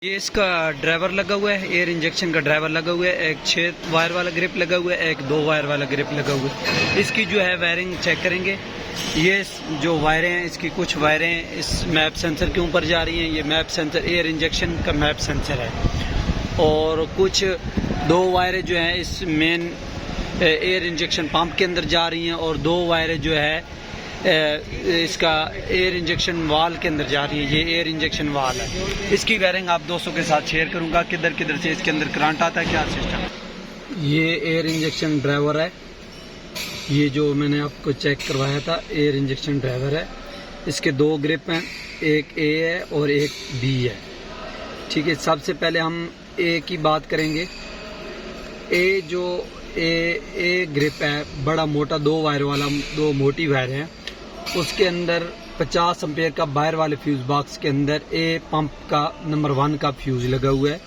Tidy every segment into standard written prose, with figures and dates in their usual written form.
ये इसका ड्राइवर लगा हुआ है, एयर इंजेक्शन का ड्राइवर लगा हुआ है। एक 6 वायर वाला ग्रिप लगा हुआ है, एक 2 वायर वाला ग्रिप लगा हुआ है। इसकी जो है वायरिंग चेक करेंगे। ये जो वायरें हैं, इसकी कुछ वायरें इस मैप सेंसर के ऊपर जा रही हैं। ये मैप सेंसर एयर इंजेक्शन का मैप सेंसर है। और कुछ 2 वायरें जो हैं इस मेन एयर इंजेक्शन पंप के अंदर जा रही हैं, और 2 वायरें जो है इसका एयर इंजेक्शन वाल के अंदर जा रही है। ये एयर इंजेक्शन वाल है। इसकी वायरिंग आप दोस्तों के साथ शेयर करूंगा, किधर किधर से इसके अंदर करंट आता है, क्या सिस्टम। ये एयर इंजेक्शन ड्राइवर है। ये जो मैंने आपको चेक करवाया था एयर इंजेक्शन ड्राइवर है। इसके 2 ग्रिप हैं, एक ए है और एक बी है। ठीक है, सबसे पहले हम ए की बात करेंगे। ए जो ए ग्रिप है, बड़ा मोटा 2 वायर वाला, 2 मोटी वायर है। उसके अंदर 50 एम्पेयर का वायर वाले फ्यूज बॉक्स के अंदर ए पंप का नंबर 1 का फ्यूज लगा हुआ है।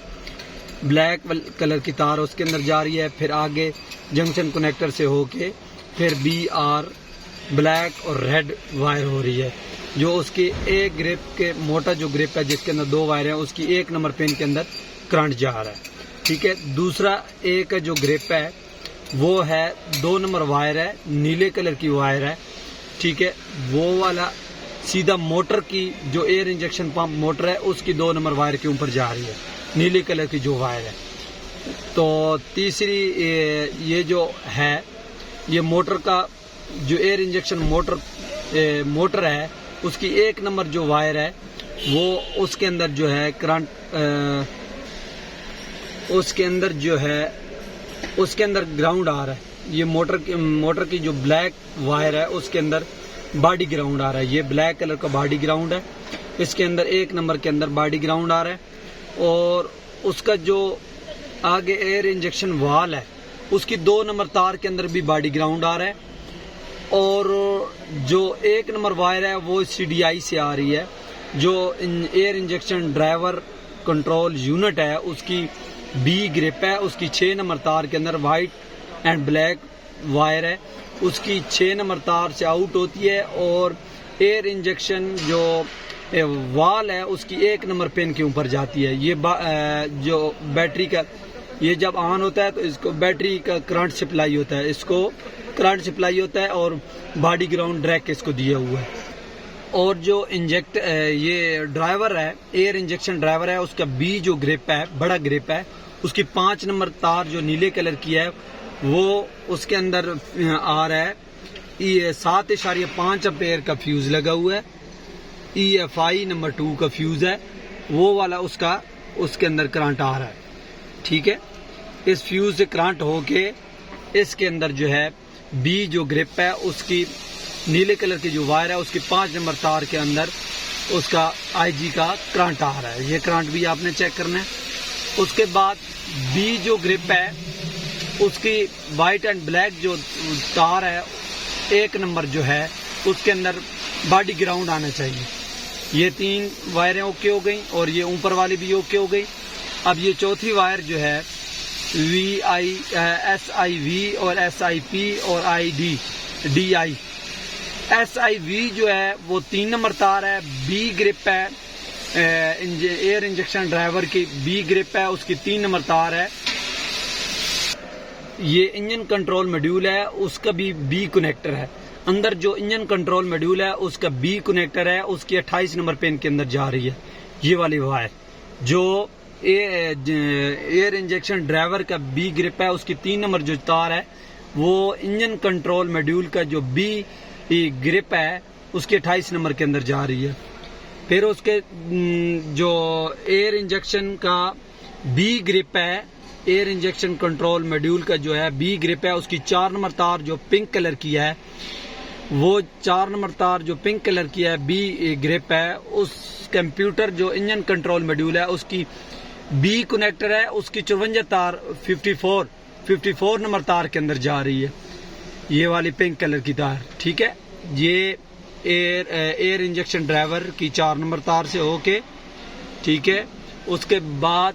ब्लैक कलर की तार उसके अंदर जा रही है। फिर आगे जंक्शन कनेक्टर से होके फिर बी आर ब्लैक और रेड वायर हो रही है, जो उसकी ए ग्रिप के मोटा जो ग्रिप है जिसके अंदर 2 वायर है, उसकी 1 नंबर पिन के अंदर करंट जा रहा है। ठीक है, दूसरा ए का जो ग्रिप है वो है 2 नंबर वायर है, नीले कलर की वायर है। ठीक है, वो वाला सीधा मोटर की जो एयर इंजेक्शन पंप मोटर है उसकी 2 नंबर वायर के ऊपर जा रही है, नीले कलर की जो वायर है। तो तीसरी ये जो है, ये मोटर का जो एयर इंजेक्शन मोटर है उसकी 1 नंबर जो वायर है वो उसके अंदर जो है करंट, उसके अंदर जो है उसके अंदर ग्राउंड आ रहा है। ये मोटर की जो ब्लैक वायर है उसके अंदर बॉडी ग्राउंड आ रहा है। ये ब्लैक कलर का बॉडी ग्राउंड है, इसके अंदर 1 नंबर के अंदर बॉडी ग्राउंड आ रहा है। और उसका जो आगे एयर इंजेक्शन वाल है उसकी 2 नंबर तार के अंदर भी बॉडी ग्राउंड आ रहा है। और जो 1 नंबर वायर है वो CDI से आ रही है। जो air injection driver control unit है उसकी बी ग्रिप है, उसकी 6 नंबर तार के अंदर वाइट एंड ब्लैक वायर है, उसकी 6 नंबर तार से आउट होती है। और एयर इंजेक्शन जो वाल है उसकी 1 नंबर पिन के ऊपर जाती है। ये जो बैटरी का ये जब ऑन होता है तो इसको बैटरी का करंट सप्लाई होता है, इसको करंट सप्लाई होता है और बॉडी ग्राउंड डायरेक्ट इसको दिया हुआ है। और जो ये ड्राइवर है, एयर इंजेक्शन ड्राइवर है, उसका बी जो ग्रिप है, बड़ा ग्रिप है, उसकी 5 नंबर तार जो नीले कलर की है वो उसके अंदर आ रहा है। 7.5 एम्पेयर का फ्यूज लगा हुआ है। EFI नंबर 2 का फ्यूज है, वो वाला उसके अंदर करंट आ रहा है। ठीक है, इस फ्यूज से करंट होके इसके अंदर जो है बी जो ग्रिप है उसकी नीले कलर की जो वायर है उसकी 5 नंबर तार के अंदर उसका IG का करंट आ रहा है। ये करंट भी आपने चेक करना है। उसके बाद बी जो ग्रिप है उसकी वाइट एंड ब्लैक जो तार है 1 नंबर जो है उसके अंदर बॉडी ग्राउंड आना चाहिए। ये 3 वायरें ओके हो गई और ये ऊपर वाली भी ओके हो गई। अब ये चौथी वायर जो है SIV और SIP और DI। SIV जो है वो 3 नंबर तार है, बी ग्रिप है, एयर इंजेक्शन ड्राइवर की बी ग्रिप है, उसकी 3 नंबर तार है। ये इंजन कंट्रोल मॉड्यूल है, उसका भी बी कनेक्टर है। अंदर जो इंजन कंट्रोल मॉड्यूल है उसका बी कनेक्टर है, उसकी 28 नंबर पिन के अंदर जा रही है ये वाली वायर। जो एयर इंजेक्शन ड्राइवर का बी ग्रिप है उसकी 3 नंबर जो तार है वो इंजन कंट्रोल मॉड्यूल का जो बी ग्रिप है उसके 28 नंबर के अंदर जा रही है। फिर उसके जो एयर इंजेक्शन का बी ग्रिप है, एयर इंजेक्शन कंट्रोल मॉड्यूल का जो है बी ग्रिप है, उसकी 4 नंबर तार जो पिंक कलर की है, वो 4 नंबर तार जो पिंक कलर की है बी ग्रिप है। उस कंप्यूटर जो इंजन कंट्रोल मॉड्यूल है उसकी बी कनेक्टर है, उसकी 54 तार 54 नंबर तार के अंदर जा रही है, ये वाली पिंक कलर की तार। ठीक है, ये एयर इंजेक्शन ड्राइवर की 4 नंबर तार से होके, ठीक है, उसके बाद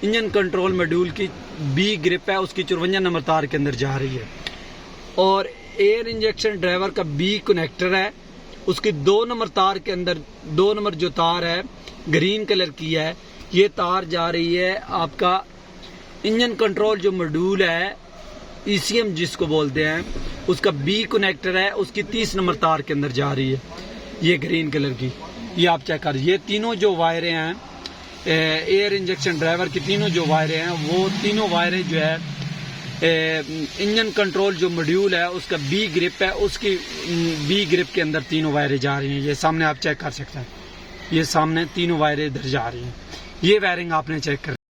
इंजन कंट्रोल मॉड्यूल की बी ग्रिप है उसकी 54 नंबर तार के अंदर जा रही है। और एयर इंजेक्शन ड्राइवर का बी कनेक्टर है, उसकी 2 नंबर तार के अंदर 2 नंबर जो तार है ग्रीन कलर की है, ये तार जा रही है आपका इंजन कंट्रोल जो मॉड्यूल है, ECM जिसको बोलते हैं, उसका B कनेक्टर है, उसकी 30 नंबर तार के अंदर जा रही है, ये ग्रीन कलर की। ये आप चेक कर, ये तीनों जो वायरें हैं एयर इंजेक्शन ड्राइवर की, तीनों जो वायरें हैं वो तीनों वायरें जो है इंजन कंट्रोल जो मॉड्यूल है उसका B ग्रिप है, उसकी B ग्रिप के अंदर तीनों वायरें जा रही हैं। ये सामने आप चेक कर सकते हैं, ये सामने तीनों वायरें इधर जा रही हैं। ये वायरिंग आपने चेक कर